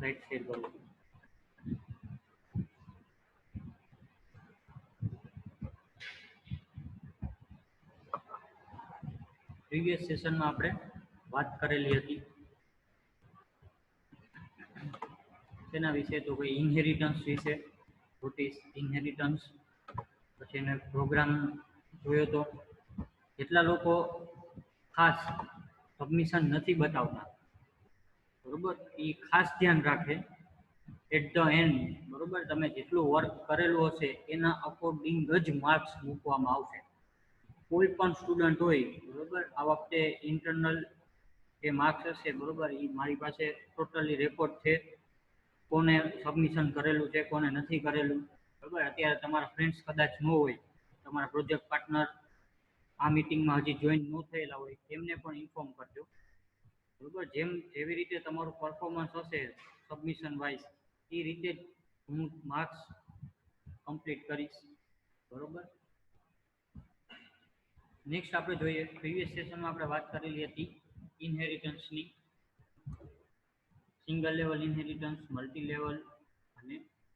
Right share કરું છું. Previous સેશનમાં આપણે વાત કરેલી હતી તેના વિશે, તો કોઈ ઇનહેરિટન્સ વિશે, વોટ ઇઝ ઇનહેરિટન્સ, પછી એને પ્રોગ્રામ જોયો તો કેટલા લોકો ખાસ સબમિશન નથી બતાવતા, બરોબર, એ ખાસ ધ્યાન રાખે એટ ધ એન્ડ, બરોબર, તમે જેટલું વર્ક કરેલું હશે એના અકોર્ડિંગ જ માર્ક્સ મૂકવામાં આવશે. કોઈ પણ સ્ટુડન્ટ હોય, બરોબર, આ વખતે ઇન્ટરનલ જે માર્ક્સ હશે, બરોબર, એ મારી પાસે ટોટલી રેકોર્ડ છે, કોને સબમિશન કરેલું છે, કોને નથી કરેલું, બરોબર. અત્યારે તમારા ફ્રેન્ડ્સ કદાચ ન હોય, તમારા પ્રોજેક્ટ પાર્ટનર આ મીટિંગમાં હજી જોઈન ન થયેલા હોય, એમને પણ ઇન્ફોર્મ કરજો, બરોબર. જેવી રીતે તમારું પરફોર્મન્સ હશે સબમિશન વાઇઝ, એ રીતે જ હું માર્ક્સ કમ્પ્લીટ કરીશ, બરોબર. નેક્સ્ટ આપણે જોઈએ, પ્રીવિયસ સેશનમાં આપણે વાત કરેલી હતી ઇનહેરિટન્સની, single level inheritance, multi level અને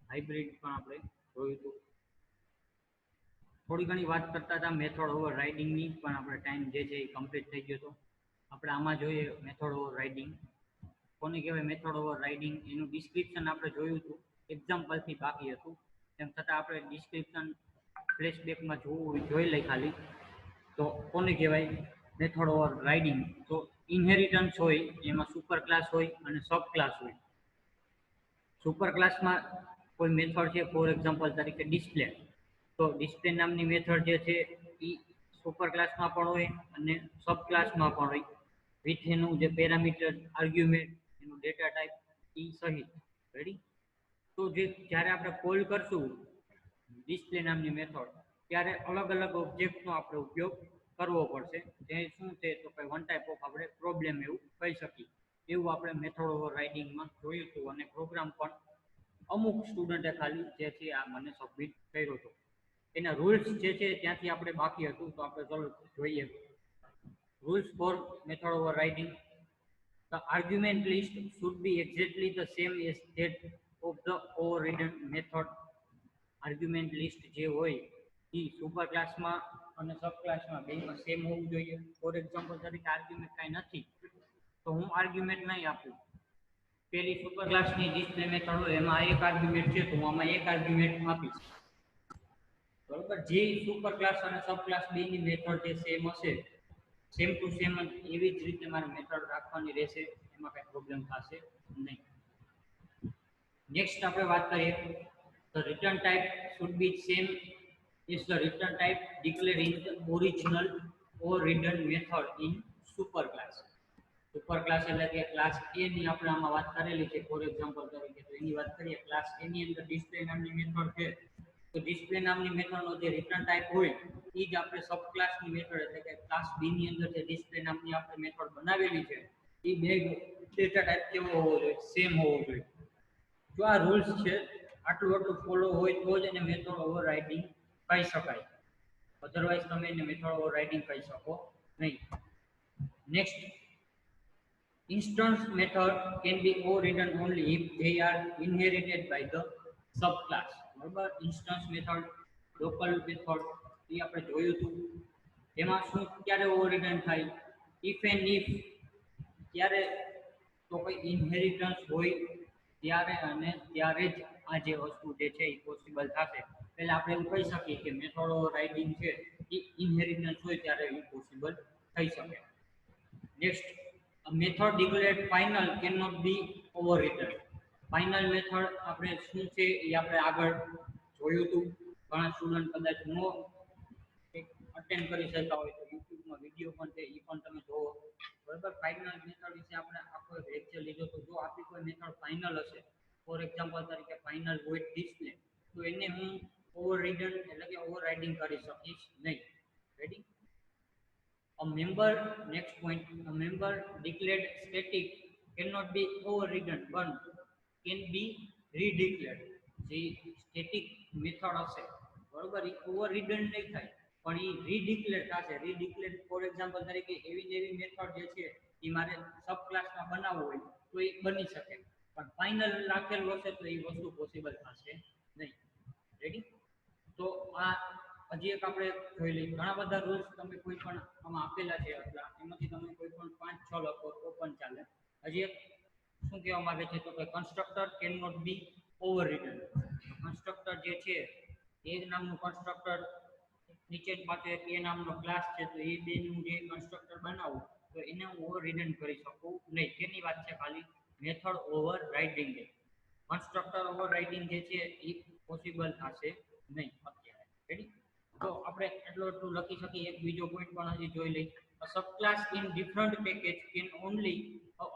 હાઇબ્રિડ પણ આપણે જોયું હતું. થોડી ઘણી વાત કરતા હતા મેથડ ઓવર રાઇડિંગની, પણ આપણે ટાઈમ જે છે એ કમ્પ્લીટ થઈ ગયો હતો. આપણે આમાં જોઈએ મેથડ ઓવર રાઇડિંગ કોને કહેવાય. મેથડ ઓવર રાઇડિંગ એનું ડિસ્ક્રિપ્શન આપણે જોયું હતું, એક્ઝામ્પલથી બાકી હતું, તેમ છતાં આપણે ડિસ્ક્રિપ્શન ફ્લેશબેકમાં જોઈ લઈ ખાલી, તો કોને કહેવાય મેથડ ઓવર રાઇડિંગ. તો ઇનહેરિટન્સ હોય એમાં સુપર ક્લાસ હોય અને સબ ક્લાસ હોય. સુપર ક્લાસમાં કોઈ મેથડ છે, ફોર એક્ઝામ્પલ તરીકે ડિસ્પ્લે, તો ડિસ્પ્લે નામની મેથડ જે છે એ સુપર ક્લાસમાં પણ હોય અને સબ ક્લાસમાં પણ હોય, વિથ એનું જે પેરામીટર, આર્ગ્યુમેન્ટ, એનું ડેટા ટાઈપ એ સહિત. રેડી. તો જ્યારે આપણે કોલ કરશું ડિસ્પ્લે નામની મેથડ, ત્યારે અલગ અલગ ઓબ્જેક્ટનો આપણે ઉપયોગ કરવો પડશે. જે શું છે તો કે વન ટાઈપ ઓફ આપણે પ્રોબ્લેમ એવું કહી શકીએ. એવું આપણે મેથડ ઓવર રાઇડિંગમાં જોયું હતું, અને પ્રોગ્રામ પણ અમુક સ્ટુડન્ટે ખાલી જે છે આ મને સબમિટ કર્યો હતો. એના રૂલ્સ જે છે ત્યાંથી આપણે બાકી હતું, તો આપણે ચલો જોઈએ. Rules for method over riding. The argument list should be exactly the same as that of the overridden method. Argument list જે હોય એ સુપર ક્લાસમાં અને સબ ક્લાસમાં બેમાં સેમ હોવું જોઈએ. ફોર એક્ઝામ્પલ તરીકે આર્ગ્યુમેન્ટ કાંઈ નથી તો હું આર્ગ્યુમેન્ટ નહીં આપું. પેલી સુપર ક્લાસની ડિસ્પ્લે મેથડ હોય એમાં એક આર્ગ્યુમેન્ટ છે તો હું આમાં એક આર્ગ્યુમેન્ટ આપીશ, બરોબર. જે સુપર ક્લાસ અને સબ ક્લાસ બેની મેથડ જે સેમ હશે, સેમ ટુ સેમ એવી જ રીતે મારે મેથડ રાખવાની રહેશે, એમાં કઈ પ્રોબ્લેમ થશે નહીં. નેક્સ્ટ આપણે વાત કરીએ, the return type should be same is the return type declared in the original overridden method in super class. Super class એટલે કે ક્લાસ એ ની આપણે આમાં વાત કરેલી છે. ફોર એક્ઝામ્પલ તરીકે તો એની વાત કરીએ, ક્લાસ એ ની અંદર ડિસ્પ્લે નામની મેથડ છે, તો ડિસ્પ્લે નામની મેથડનો જે રિટર્ન ટાઈપ હોય એ જ આપણે સબ ક્લાસની મેથડ એટલે કે ક્લાસ બી ની અંદર જે ડિસ્પ્લે નામની આપણે મેથડ બનાવેલી છે એ બે ડેટા ટાઈપ કેવો હોવો જોઈએ, સેમ હોવો જોઈએ. જો આ રૂલ્સ છે આટલું ફોલો હોય તો જ એને મેથડ ઓવર રાઇડિંગ કહી શકાય, અધરવાઇઝ તમે એને મેથડ ઓવર રાઇડિંગ કહી શકો નહીં. Next, instance method can be overridden only if they are inherited by the subclass. બરાબર. ઇન્સ્ટન્સ મેથડ, લોકલ મેથડ એ આપણે જોયું હતું. એમાં શું ક્યારે ઓવરરિડન થાય, ઇફ એન્ડ ઇફ, ત્યારે તો કોઈ ઇનહેરિટન્સ હોય ત્યારે અને ત્યારે જ આ જે વસ્તુ જે છે એ પોસિબલ થશે. એટલે આપણે એવું કહી શકીએ કે મેથડ ઓવર રાઇડિંગ છે એ ઇનહેરિટન્સ હોય ત્યારે એ પોસિબલ થઈ શકે. Next, a method declared final cannot be overridden. Final method આપણે શું છે એ આપણે આગળ જોયું હતું. ઘણા સ્ટુડન્ટ કદાચ નો અટેન્ડ કરી શકતા હોય તો યુટ્યુબમાં વિડીયો પણ છે એ પણ તમે જોવો, બરાબર. ફાઇનલ મેથડ વિશે આપણે આખો એક લેક્ચર લીધો તો જો આપણી કોઈ મેથડ ફાઇનલ હશે, ફોર એક્ઝામ્પલ તરીકે ફાઇનલ વોઇડ ડિસ્પ્લે, તો એને હું ઓવરરિડન એટલે કે ઓવરરાઇડિંગ કરી શકીશ નહીં. Ready. A member, next point, a member declared static cannot be overridden but can be redeclared. જે સ્ટેટિક મેથડ હશે, બરોબર, એ ઓવરરિડન નહીં થાય પણ એ રીડિક્લેર થશે. રીડિક્લેર ફોર એક્ઝામ્પલ તરીકે એવી મેથડ જે છે એ મારે સબ ક્લાસમાં બનાવવું હોય તો એ બની શકે. પણ ફાઇનલ રાખેલું હશે તો એ વસ્તુ પોસિબલ થશે નહીં. રેડી? તો આ હજી એક આપણે જોઈ લઈએ. ઘણા બધા રૂલ્સ તમે કોઈ પણ આમાં આપેલા છે એટલા એમાંથી તમે કોઈ પણ 5-6 લખો તો પણ ચાલે. હજી એક શું કહેવા માંગે છે તો કે constructor can not be overridden. Constructor જે છે એ નામનું કન્સ્ટ્રક્ટર નીચે પાસે એક એ નામનો ક્લાસ છે તો એ બેનું જે કન્સ્ટ્રક્ટર બનાવું તો એને હું ઓવરરિડન કરી શકું નહીં. તેની વાત છે ખાલી મેથડ ઓવરરાઇડિંગ. કન્સ્ટ્રક્ટર ઓવરરાઇડિંગ જે છે એ પોસિબલ થશે નહીં અત્યારે. રેડી? તો આપણે એટલું લખી શકીએ. એક બીજો પોઈન્ટ પણ હજી જોઈ લઈએ. A subclass in different package can only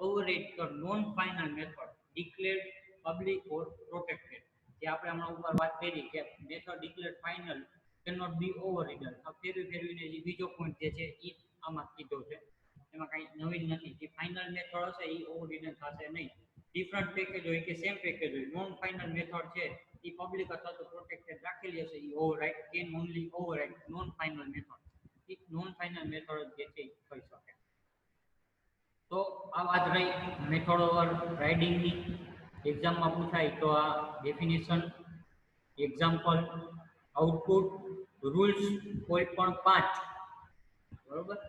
override the non-final method declared public or protected. જે આપણે હમણાં ઉપર વાત કરી કે method declared final cannot be overridden. આ ફેરવીને જે બીજો પોઈન્ટ જે છે એ આમાં કીધો છે. એમાં કઈ નવીન નથી. જે ફાઇનલ મેથડ હશે એ ઓવરરિડન થશે નહીં. ડિફરન્ટ પેકેજ હોય કે સેમ પેકેજ હોય, નોન ફાઇનલ મેથડ છે એ પબ્લિક અથવા તો પ્રોટેક્ટેડ રાખેલી હશે એ override can only override non final method. એ નોન ફાઇનલ મેથડ જે છે કરી શકે. તો આ વાત રહી મેથડ ઓવર રાઇડિંગની. એક્ઝામમાં પૂછાય તો આ ડેફિનેશન, એક્ઝામ્પલ, આઉટપુટ, રૂલ્સ કોઈ પણ 5 બરોબર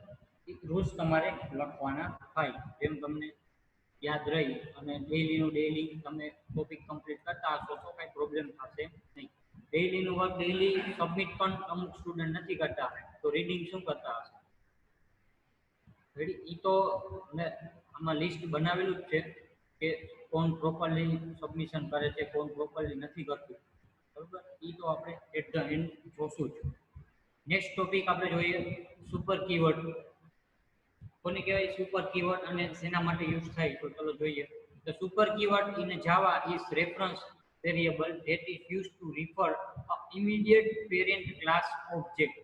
રૂલ્સ તમારે લખવાના થાય. જેમ તમને યાદ રહી અને ડેઈલી તમે ટોપિક કમ્પ્લીટ કરતા હશો તો કાંઈ પ્રોબ્લેમ થશે નહીં. ડેઈલીનું વર્ક ડેઈલી સબમિટ પણ અમુક સ્ટુડન્ટ નથી કરતા તો રીડિંગ શું કરતા હશે? રેડી? એ તો મેં આમાં લિસ્ટ બનાવેલું જ છે કે કોણ પ્રોપરલી સબમિશન કરે છે, કોણ પ્રોપરલી નથી કરતું. બરોબર? એ તો આપણે એટ ધ એન્ડ જોશું જ. નેક્સ્ટ ટોપિક આપણે જોઈએ સુપર કીવર્ડ. કોને કહેવાય સુપર કીવર્ડ અને શેના માટે યુઝ થાય તો ચલો જોઈએ. The super keyword in Java is reference variable that is used to refer a immediate parent class object.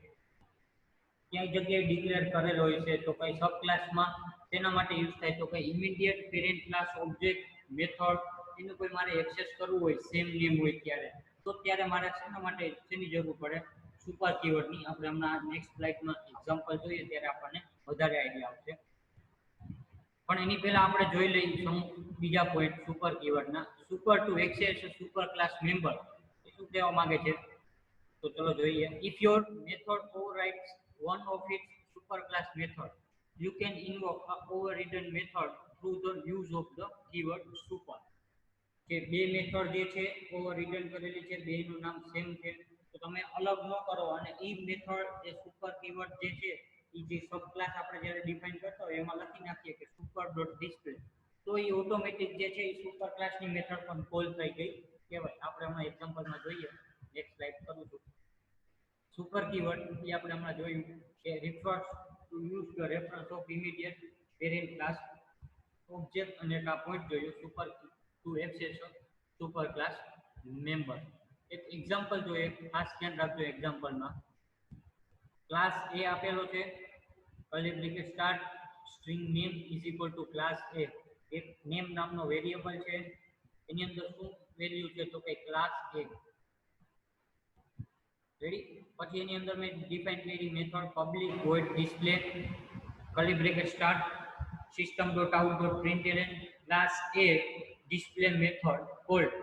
ક્યાંય જગ્યાએ ડિક્લેર કરેલો હોય છે તો કઈ સબ ક્લાસમાં તેના માટે યુઝ થાય તો કઈ immediate parent class object method એનું કોઈ મારે એક્સેસ કરવું હોય સેમ નેમ હોય ત્યારે મારે શેના માટે શેની જરૂર પડે? સુપર કીવર્ડની. આપણે હમણાં નેક્સ્ટ સ્લાઇડમાં એક્ઝામ્પલ જોઈએ ત્યારે આપણને વધારે આઈડિયા આવશે. પણ એની પહેલા આપણે જોઈ લઈએ બીજા પોઈન્ટ સુપર કીવર્ડના. Super to access super class member એ શું કહેવા માંગે છે તો ચલો જોઈએ. If your method overrides one of its superclass method, you can invoke a overridden method through the use of the keyword super. કે બે મેથડ જે છે ઓવરરિડન કરેલી છે, બેનું નામ સેમ છે તો તમે અલગ ન કરો અને એ મેથડ જે સુપર કીવર્ડ જે છે એ જે સબ ક્લાસ આપણે જ્યારે ડિફાઇન કરતા હોય એમાં લખી નાખીએ કે super ડોટ ડિસ્પ્લે તો એ ઓટોમેટિક જે છે એ સુપર ક્લાસની મેથડ પણ કોલ થઈ ગઈ કહેવાય. આપણે હમણાં એક્ઝામ્પલમાં જોઈએ. નેક્સ્ટ સ્લાઇડ કરું છું. સુપર કીવર્ડ એ આપણે હમણાં જોયું કે refers to use the reference of immediate parent class object અને આ પોઈન્ટ જોયું super to access super class member. એક એક્ઝામ્પલ જોઈએ, ખાસ ધ્યાન રાખજો એક્ઝામ્પલમાં. ક્લાસ એ આપેલો છે, curly bracket start, string name is equal to class A. એક નેમ નામનો વેરિયેબલ છે એની અંદર શું વેલ્યુ છે તો કે ક્લાસ એ. રેડી? પછી એની અંદર મેં ડિફાઇન કરી method public void display curly bracket start system.out.println class A display method called.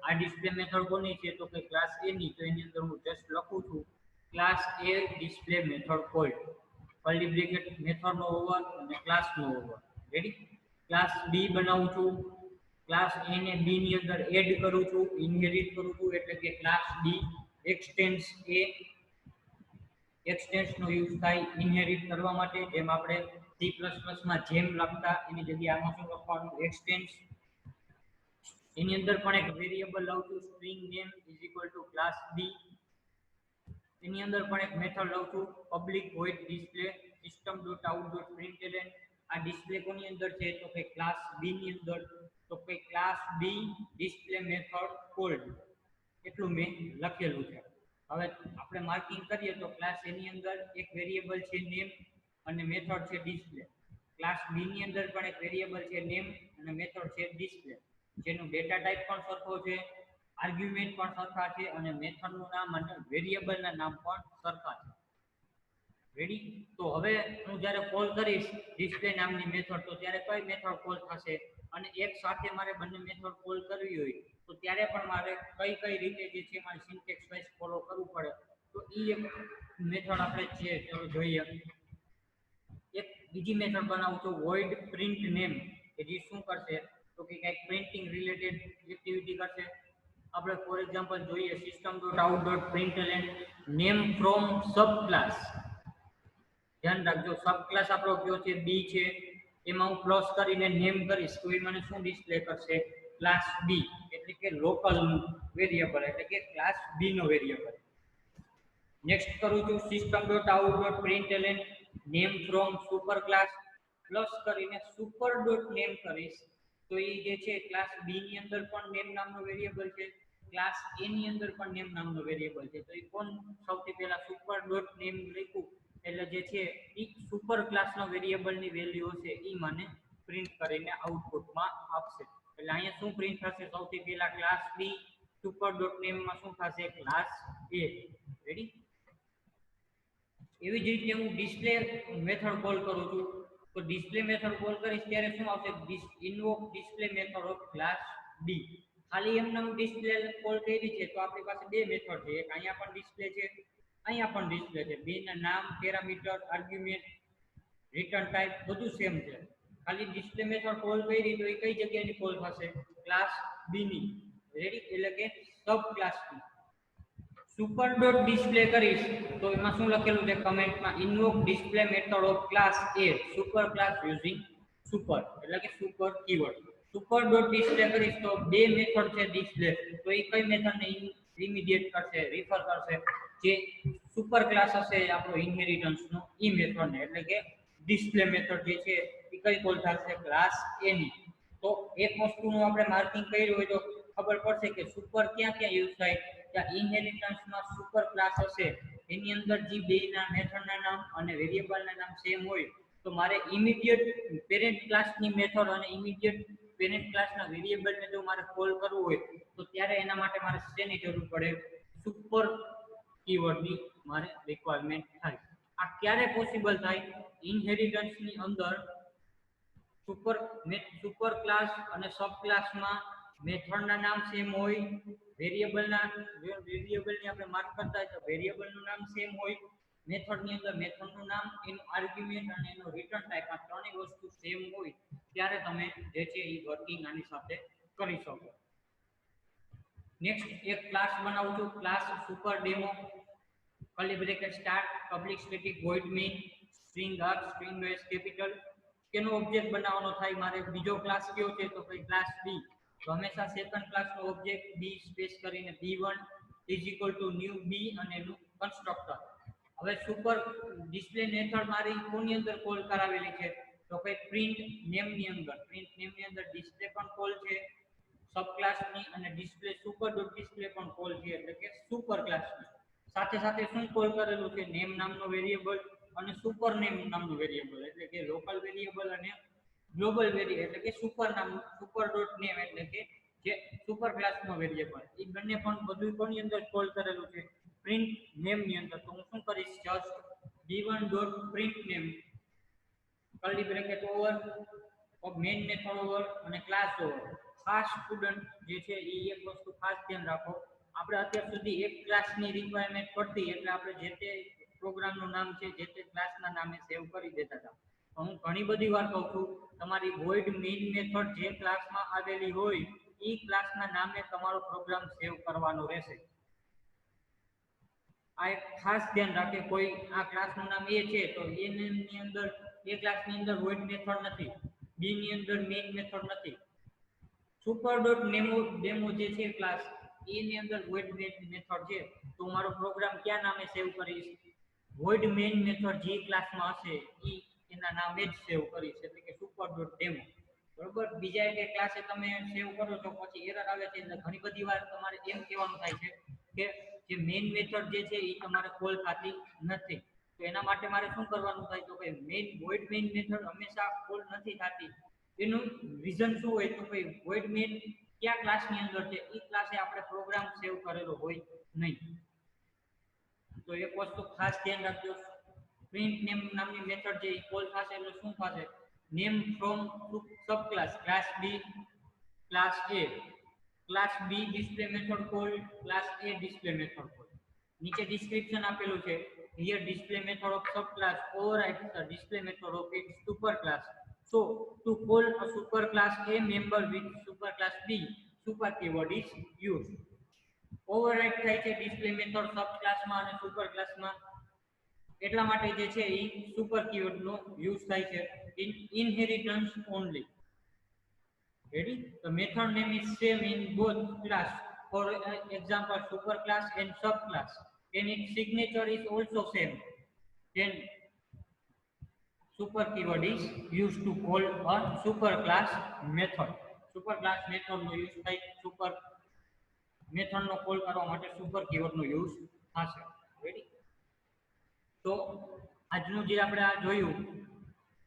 આ ડિસ્પ્લે મેથડ કોની છે તો કે ક્લાસ એ ની. તો એની અંદર હું જસ્ટ લખું છું class A display method called. Curly bracket method નો ઓવર અને ક્લાસ નો ઓવર. રેડી? ક્લાસ બી બનાવું છું, ક્લાસ એ ને બી ની અંદર એડ કરું છું, ઇનહેરિટ કરું છું એટલે કે ક્લાસ બી એક્સટેન્સ એ. એક્સટેન્સ નો યુઝ થાય ઇનહેરિટ કરવા માટે. જેમ આપણે C++ માં જેમ લખતા એની જગ્યાએ આમાં શું લખવાનું? એક્સટેન્સ. એની અંદર પણ એક વેરિયેબલ લઉં છું string name is equal to class B. એની અંદર પણ એક મેથડ લઉં છું પબ્લિક વોઇડ ડિસ્પ્લે system.out.println. આ ડિસ્પ્લે કોની અંદર છે તો કે ક્લાસ બી ની અંદર. તો કે ક્લાસ બી ડિસ્પ્લે મેથડ કોલ્ડ. એટલું મેં લખેલું છે. હવે આપણે માર્કિંગ કરીએ તો ક્લાસ એ ની અંદર એક વેરિયેબલ છે નેમ અને મેથડ છે ડિસ્પ્લે. ક્લાસ બી ની અંદર પણ એક વેરિયેબલ છે નેમ અને મેથડ છે ડિસ્પ્લે. જેનું ડેટા ટાઈપ પણ સરખો છે, આર્ગ્યુમેન્ટ પણ સરખા છે અને મેથડનું નામ અને વેરિયેબલના નામ પણ સરખા છે. રેડી? તો હવે હું જ્યારે કોલ કરીશ ડિસ્પ્લે નામની મેથડ તો ત્યારે કઈ મેથડ કોલ થશે? અને એક સાથે મારે બંને મેથડ કોલ કરવી હોય તો ત્યારે પણ મારે કઈ રીતે જે છે મારે સિન્ટેક્સ વાઇઝ ફોલો કરવું પડે. તો એ એક મેથડ આપણે છે ચલો જોઈએ. એક બીજી મેથડ બનાવું છું void print name કે જે શું કરશે તો કે કંઈક પ્રિન્ટિંગ રિલેટેડ એક્ટિવિટી કરશે. આપણે ફોર એક્ઝામ્પલ જોઈએ system.out.println name from subclass. ધ્યાન રાખજો સબક્લાસ આપણો કયો છે બી છે, એમાં હું પ્લસ કરીને નેમ કરીશ તો એ મને શું ડિસ્પ્લે કરશે ક્લાસ બી એટલે કે લોકલ વેરિયેબલ એટલે કે ક્લાસ બી નો વેરિયેબલ. નેક્સ્ટ કરું છું system.out.println name from super class plus કરીને સુપર ડોટ નેમ કરીશ તો એ જે છે ક્લાસ બી ની અંદર પણ નેમ નામનો વેરિયેબલ છે, ક્લાસ એ ની અંદર પણ નેમ નામનો વેરિયેબલ છે. તો એ કોણ સૌથી પહેલા સુપર ડોટ નેમ લખ્યું એટલે જે છે એ સુપર ક્લાસનો વેરિયેબલની વેલ્યુ હશે એ મને પ્રિન્ટ કરીને આઉટપુટમાં આપશે. એટલે અહીંયા શું પ્રિન્ટ થશે સૌથી પહેલા ક્લાસ બી સુપર ડોટ નેમમાં શું થશે ક્લાસ એ. રેડી. એવી જ રીતે હું ડિસ્પ્લે મેથડ કોલ કરું છું તો ડિસ્પ્લે મેથડ કોલ કરીશ ત્યારે શું આવશે invoke display method of class B. ખાલી એમને હું ડિસ્પ્લે કોલ કરી છે તો આપણી પાસે બે મેથડ છે, એક અહીંયા પણ ડિસ્પ્લે છે અહીંયા પણ ડિસ્પ્લે છે. બે ના નામ પેરામીટર આર્ગ્યુમેન્ટ રિટર્ન ટાઈપ બધું સેમ છે. ખાલી ડિસ્પ્લે મેથડ કોલ કરી તો એ કઈ જગ્યાની કોલ થશે ક્લાસ બી ની. રેડી એટલે કે સબ ક્લાસ બી. સુપર ડોટ ડિસ્પ્લે કરીશ તો એમાં શું લખેલું છે કમેન્ટમાં invoke display method of class A super class using super એટલે કે super keyword. Super dot display કરીશ તો બે મેથડ છે ડિસ્પ્લે તો એ કઈ મેથડને ઇમિડિયેટ કરશે રિફર કરશે જે સુપર ક્લાસ હશે આપણો ઇનહેરિટન્સ નો ઈ મેથડને એટલે કે ડિસ્પ્લે મેથડ જે છે એ કઈ કોલ થશે ક્લાસ એ ની. તો એક વસ્તુનું આપણે માર્કિંગ કર્યું હોય તો ખબર પડશે કે સુપર ક્યાં યુઝ થાય ત્યાં ઇનહેરિટન્સમાં સુપર ક્લાસ હશે એની અંદર જે બેના મેથડના નામ અને વેરિયેબલના નામ સેમ હોય તો મારે ઇમિડિયેટ પેરેન્ટ ક્લાસની મેથડ અને ઇમિડિયેટ પેરેન્ટ ક્લાસના વેરિયેબલને જો મારે કોલ કરવું હોય તો ત્યારે એના માટે મારે શેની જરૂર પડે સુપર કીવર્ડની મારે રિક્વાયરમેન્ટ થાય. આ ક્યારે પોસિબલ થાય ઇનહેરિટન્સની અંદર સુપર ક્લાસ અને સબ ક્લાસમાં મેથડના નામ સેમ હોય, વેરિયેબલની આપણે માર્ક કરતા હોય તો વેરિયેબલનું નામ સેમ હોય, મેથડની અંદર મેથડનું નામ એનું આર્ગ્યુમેન્ટ અને એનો રિટર્ન ટાઈપ આ ત્રણેય વસ્તુ સેમ હોય ત્યારે તમે જે છે એ વર્કિંગ આની સાથે કરી શકો. નેક્સ્ટ એક ક્લાસ બનાવું છું class super demo curly bracket start public static void main string R string S capital. કેનો ઓબ્જેક્ટ બનાવવાનો થાય મારે બીજો ક્લાસ કયો છે તો ભાઈ ક્લાસ બી. તો હંમેશા સેકન્ડ ક્લાસનો ઓબ્જેક્ટ બી સ્પેસ કરીને b1 ન્યુ બી અને એનું કન્સ્ટ્રક્ટર. હવે સુપર ડિસ્પ્લે મેથડ મારી કોની અંદર કોલ કરાવેલી છે તો ભાઈ પ્રિન્ટ નેમની અંદર. પ્રિન્ટ નેમની અંદર ડિસ્પ્લે પણ કોલ છે સબ ક્લાસની અને ડિસ્પ્લે સુપર ડોટ ડિસ્પ્લે પણ કોલ છે એટલે કે સુપર ક્લાસની. સાથે સાથે શું કોલ કરેલું છે નેમ નામનો વેરિયેબલ અને સુપર નેમ નામનું વેરિયેબલ એટલે કે લોકલ વેરિયેબલ અને ગ્લોબલ વેરિયેબલ એટલે કે સુપર નામ સુપર ડોટ નેમ એટલે કે જે સુપર ક્લાસનો વેરિયેબલ એ બંને પણ બધું કોની અંદર કોલ કરેલું છે પ્રિન્ટ નેમની અંદર. તો હું શું કરીશ just b1 dot print name curly bracket over main method over અને ક્લાસ ઓવર. ખાસ સ્ટુડન્ટ જે છે એ એક વસ્તુ ખાસ ધ્યાન રાખો આપણે અત્યાર સુધી એક ક્લાસની રિક્વાયરમેન્ટ પડતી એટલે આપણે જે તે પ્રોગ્રામનું નામ છે જે તે ક્લાસના નામે સેવ કરી દેતા હતા. હું ઘણી બધી વાર કહું છું તમારી void main મેથડ જે ક્લાસમાં આવેલી હોય એ ક્લાસના નામે તમારો પ્રોગ્રામ સેવ કરવાનો રહેશે. આ એક ખાસ ધ્યાન રાખે કોઈ આ ક્લાસનું નામ એ છે તો એ ની અંદર એ ક્લાસની અંદર void મેથડ નથી, બી ની અંદર મેઇન મેથડ નથી. સુપર ડોટ ડેમો જે છે ક્લાસ એની અંદર void main મેથડ છે તો મારો પ્રોગ્રામ ક્યાં નામે સેવ કરીશ void main મેથડ જે ક્લાસમાં હશે ઈ એના નામે જ સેવ કરીશ એટલે કે સુપર ડોટ ડેમો. બરોબર. બીજા એક ક્લાસે તમે સેવ કરો છો પછી એરર આવે છે એટલે ઘણી બધી વાર તમારે એમ કહેવાનું થાય છે કે જે મેઇન મેથડ જે છે એ તમારે કોલ થતી નથી. તો એના માટે મારે શું કરવાનું થાય તો કે void main મેથડ હંમેશા કોલ નથી થતી એનું રીઝન શું હોય તો ભાઈ void main કયા ક્લાસની અંદર છે એ ક્લાસે આપણે પ્રોગ્રામ સેવ કરેલો હોય નહીં. તો એક વસ્તુ ખાસ ધ્યાન રાખજો પ્રિન્ટ નેમ નામની મેથડ જે કોલ થશે એટલે શું થશે name from subclass class B, class A, class B display method called, class A display method called. નીચે description આપેલું છે. Here display method of subclass overrides the display method of its superclass. So to call a superclass A member with superclass B, super keyword is used. Override થાય છે display method subclass માં અને superclass માં. એટલા માટે જે છે એ super keyword નો use થાય છે in inheritance only. Ready? The method name is same in both class. For example, superclass and subclass. And its signature is also same. Then super keyword is used to call a superclass method. Superclass method નો use થાય super method નો call કરવા માટે super keyword નો use થશે. Ready? તો આજનું જે આપણે આ જોયું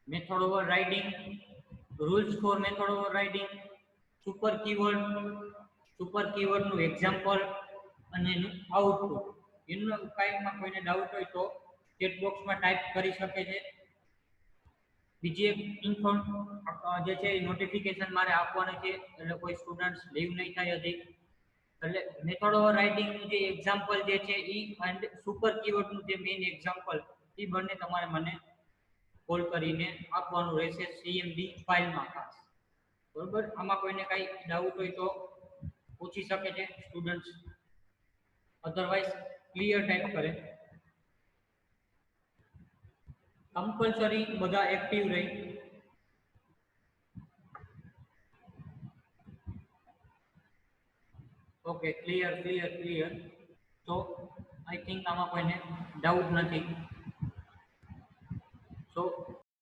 method overriding, rules for method overriding, super કીવર્ડનું એક્ઝામ્પલ અને એનું આઉટપુટ. એનો કાંઈમાં કોઈને ડાઉટ હોય તો ચેટ બોક્સમાં ટાઈપ કરી શકે છે. બીજી એક ઇન્ફોર્મ જે છે એ નોટિફિકેશન મારે આપવાની છે, એટલે કોઈ સ્ટુડન્ટ્સ લીવ નહીં થાય હજી. એટલે મેથડ ઓવરરાઇડિંગનું જે એક્ઝામ્પલ જે છે એ એન્ડ સુપર કીવર્ડનું જે મેઇન એક્ઝામ્પલ એ બંને તમારે મને કોલ કરીને આપવાનું રહેશે CMD ફાઇલમાં ખાસ. બરોબર? આમાં કોઈને કાંઈ ડાઉટ હોય તો પૂછી શકે છે સ્ટુડન્ટ્સ, અધરવાઇઝ ક્લિયર ટાઈપ કરે. કમ્પલસરી બધા એક્ટિવ રહી. Okay, clear. તો આઈ થિંક આમાં કોઈને ડાઉટ નથી. So